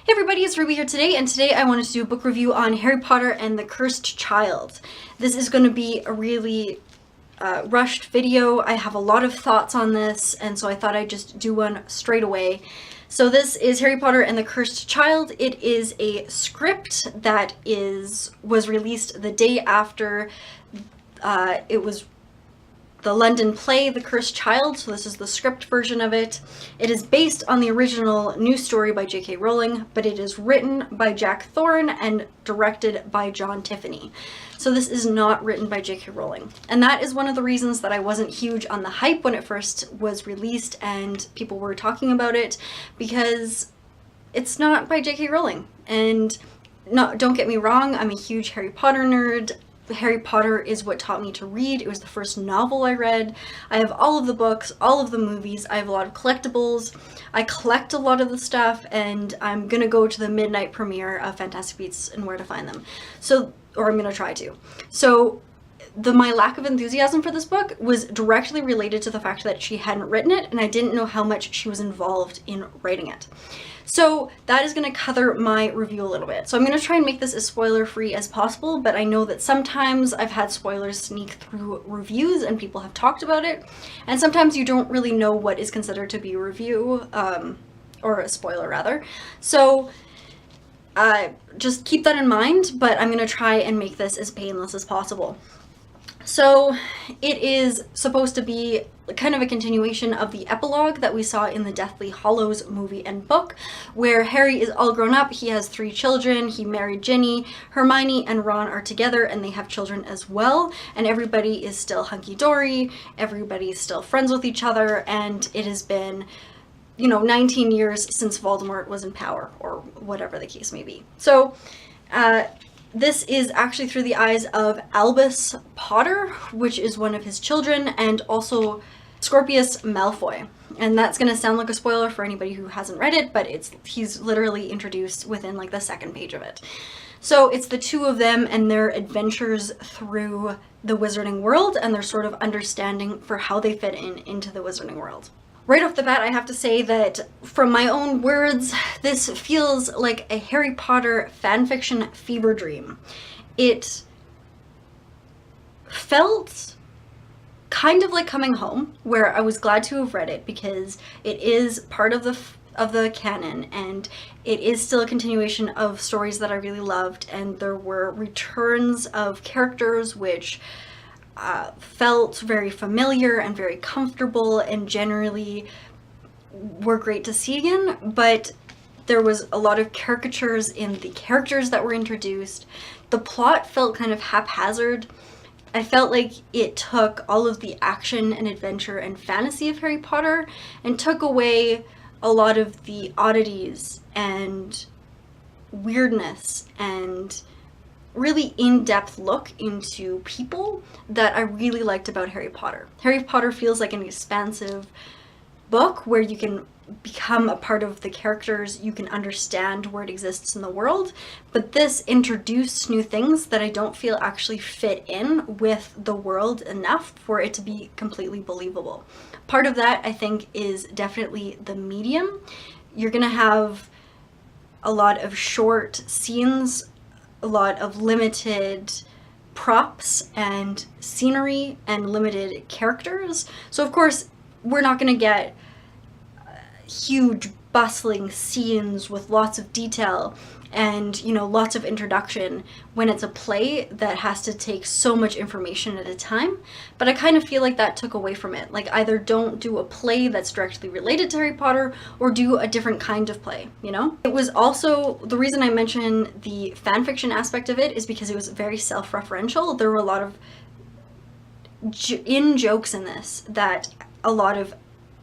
Hey everybody, it's Ruby here today, and today I wanted to do a book review on Harry Potter and the Cursed Child. This is going to be a really rushed video. I have a lot of thoughts on this, and so I thought I'd just do one straight away. So this is Harry Potter and the Cursed Child. It is a script that was released the day after it was the London play, The Cursed Child, so this is the script version of it. It is based on the original news story by J.K. Rowling, but it is written by Jack Thorne and directed by John Tiffany. So this is not written by J.K. Rowling. And that is one of the reasons that I wasn't huge on the hype when it first was released and people were talking about it, because it's not by J.K. Rowling. And don't get me wrong, I'm a huge Harry Potter nerd. Harry Potter is what taught me to read. It was the first novel I read. I have all of the books, all of the movies. I have a lot of collectibles. I collect a lot of the stuff, and I'm gonna go to the midnight premiere of Fantastic Beasts and Where to Find Them. Or I'm gonna try to. So my lack of enthusiasm for this book was directly related to the fact that she hadn't written it, and I didn't know how much she was involved in writing it. So that is going to color my review a little bit. So I'm going to try and make this as spoiler-free as possible, but I know that sometimes I've had spoilers sneak through reviews and people have talked about it, and sometimes you don't really know what is considered to be a review, or a spoiler rather. So just keep that in mind, but I'm going to try and make this as painless as possible. So it is supposed to be kind of a continuation of the epilogue that we saw in the Deathly Hallows movie and book, where Harry is all grown up. He has 3 children. He married Ginny. Hermione and Ron are together and they have children as well. And everybody is still hunky-dory. Everybody's still friends with each other. And it has been, 19 years since Voldemort was in power, or whatever the case may be. So, this is actually through the eyes of Albus Potter, which is one of his children, and also Scorpius Malfoy. And that's going to sound like a spoiler for anybody who hasn't read it, but he's literally introduced within like the second page of it. So it's the two of them and their adventures through the wizarding world and their sort of understanding for how they fit into the wizarding world. Right off the bat, I have to say that, from my own words, this feels like a Harry Potter fanfiction fever dream. It felt kind of like coming home, where I was glad to have read it because it is part of the canon, and it is still a continuation of stories that I really loved, and there were returns of characters which felt very familiar and very comfortable and generally were great to see again, but there was a lot of caricatures in the characters that were introduced. The plot felt kind of haphazard. I felt like it took all of the action and adventure and fantasy of Harry Potter and took away a lot of the oddities and weirdness and really in-depth look into people that I really liked about Harry Potter. Harry Potter feels like an expansive book where you can become a part of the characters, you can understand where it exists in the world, but this introduced new things that I don't feel actually fit in with the world enough for it to be completely believable. Part of that, I think, is definitely the medium. You're gonna have a lot of short scenes, a lot of limited props and scenery and limited characters. So of course, we're not going to get huge bustling scenes with lots of detail and lots of introduction when it's a play that has to take so much information at a time. But I kind of feel like that took away from it. Like, either don't do a play that's directly related to Harry Potter or do a different kind of play, It was also, the reason I mention the fanfiction aspect of it is because it was very self-referential. There were a lot of in-jokes in this that a lot of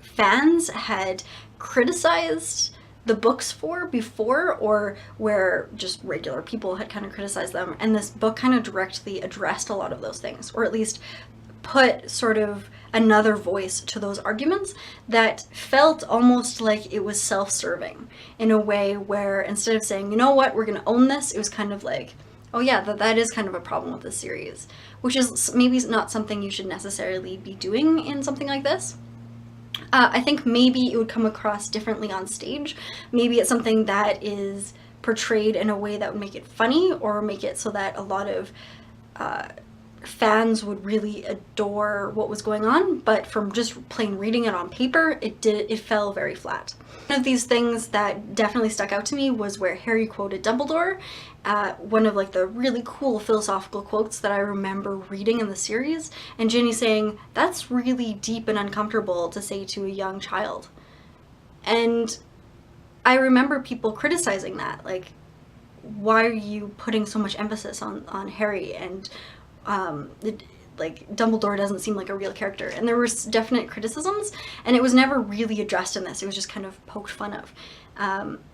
fans had criticized the books for before, or where just regular people had kind of criticized them, and this book kind of directly addressed a lot of those things, or at least put sort of another voice to those arguments that felt almost like it was self-serving in a way where, instead of saying, what, we're gonna own this, it was kind of like, oh yeah, that is kind of a problem with this series, which is maybe not something you should necessarily be doing in something like this. I think maybe it would come across differently on stage. Maybe it's something that is portrayed in a way that would make it funny, or make it so that a lot of fans would really adore what was going on, but from just plain reading it on paper, it fell very flat. One of these things that definitely stuck out to me was where Harry quoted Dumbledore. One of like the really cool philosophical quotes that I remember reading in the series, and Ginny saying, "That's really deep and uncomfortable to say to a young child." And I remember people criticizing that, like, why are you putting so much emphasis on Harry, and like Dumbledore doesn't seem like a real character. And there were definite criticisms, and it was never really addressed in this. It was just kind of poked fun of,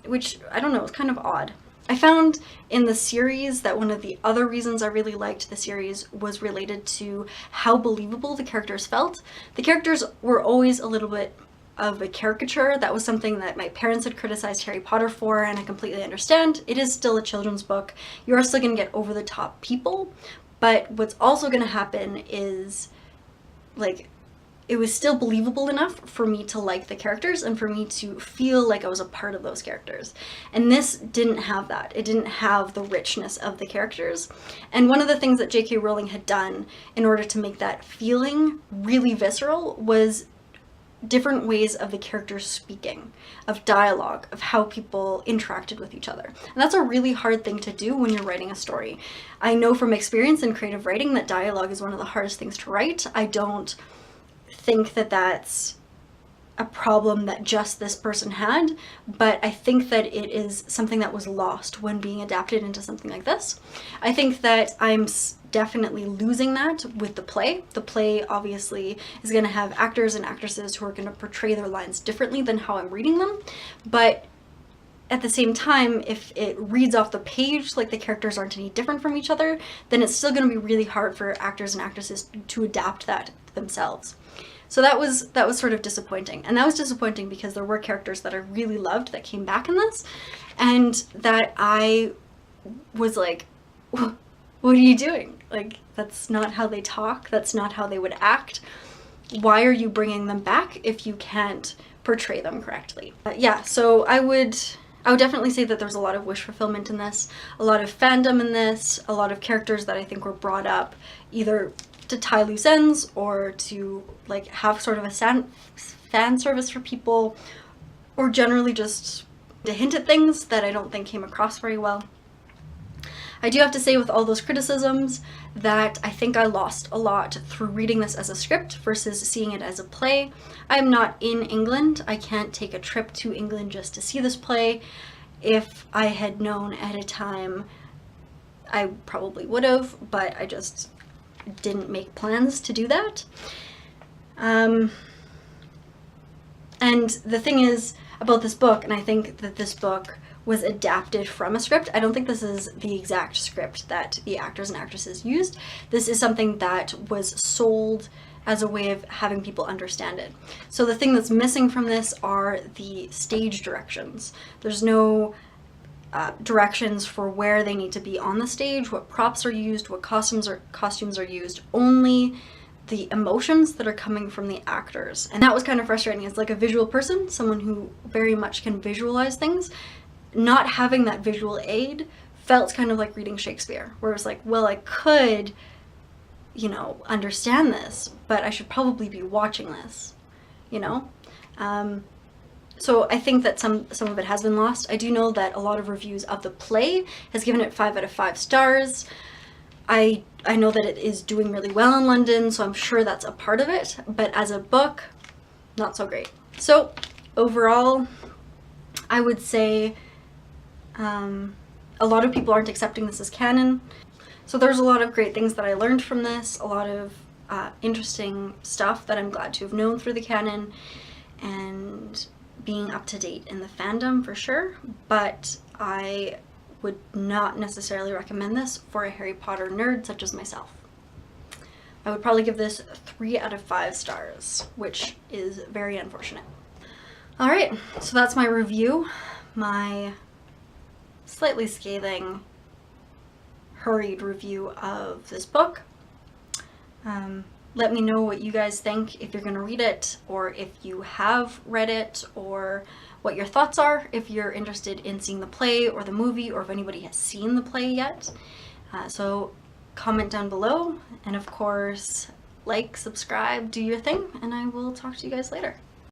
which, I don't know, was kind of odd. I found in the series that one of the other reasons I really liked the series was related to how believable the characters felt. The characters were always a little bit of a caricature. That was something that my parents had criticized Harry Potter for, and I completely understand. It is still a children's book. You are still going to get over the top people, but what's also going to happen is, like, it was still believable enough for me to like the characters and for me to feel like I was a part of those characters. And this didn't have that. It didn't have the richness of the characters. And one of the things that J.K. Rowling had done in order to make that feeling really visceral was different ways of the characters speaking, of dialogue, of how people interacted with each other. And that's a really hard thing to do when you're writing a story. I know from experience in creative writing that dialogue is one of the hardest things to write. I don't think that that's a problem that just this person had, but I think that it is something that was lost when being adapted into something like this. I think that I'm definitely losing that with the play. The play obviously is going to have actors and actresses who are going to portray their lines differently than how I'm reading them, but at the same time, if it reads off the page like the characters aren't any different from each other, then it's still going to be really hard for actors and actresses to adapt that themselves. So that was sort of disappointing. And that was disappointing because there were characters that I really loved that came back in this, and that I was like, what are you doing? Like, that's not how they talk. That's not how they would act. Why are you bringing them back if you can't portray them correctly? Yeah, so I would definitely say that there's a lot of wish fulfillment in this, a lot of fandom in this, a lot of characters that I think were brought up either to tie loose ends or to like have sort of a fan service for people, or generally just to hint at things that I don't think came across very well. I do have to say, with all those criticisms, that I think I lost a lot through reading this as a script versus seeing it as a play. I'm not in England. I can't take a trip to England just to see this play. If I had known ahead of time, I probably would have, but I just didn't make plans to do that. And the thing is about this book, and I think that this book was adapted from a script. I don't think this is the exact script that the actors and actresses used. This is something that was sold as a way of having people understand it. So the thing that's missing from this are the stage directions. There's no directions for where they need to be on the stage, what props are used, what costumes are used, only the emotions that are coming from the actors. And that was kind of frustrating. As like a visual person, someone who very much can visualize things, not having that visual aid felt kind of like reading Shakespeare, where it was like, well, I could, you know, understand this, but I should probably be watching this, you know? So I think that some of it has been lost. I do know that a lot of reviews of the play has given it 5 out of 5 stars. I know that it is doing really well in London, so I'm sure that's a part of it, but as a book, not so great. So overall, I would say a lot of people aren't accepting this as canon. So there's a lot of great things that I learned from this, a lot of interesting stuff that I'm glad to have known through the canon, and being up to date in the fandom for sure, but I would not necessarily recommend this for a Harry Potter nerd such as myself. I would probably give this 3 out of 5 stars, which is very unfortunate. Alright, so that's my review, my slightly scathing, hurried review of this book. Let me know what you guys think, if you're going to read it, or if you have read it, or what your thoughts are, if you're interested in seeing the play or the movie, or if anybody has seen the play yet. So comment down below, and of course, like, subscribe, do your thing, and I will talk to you guys later.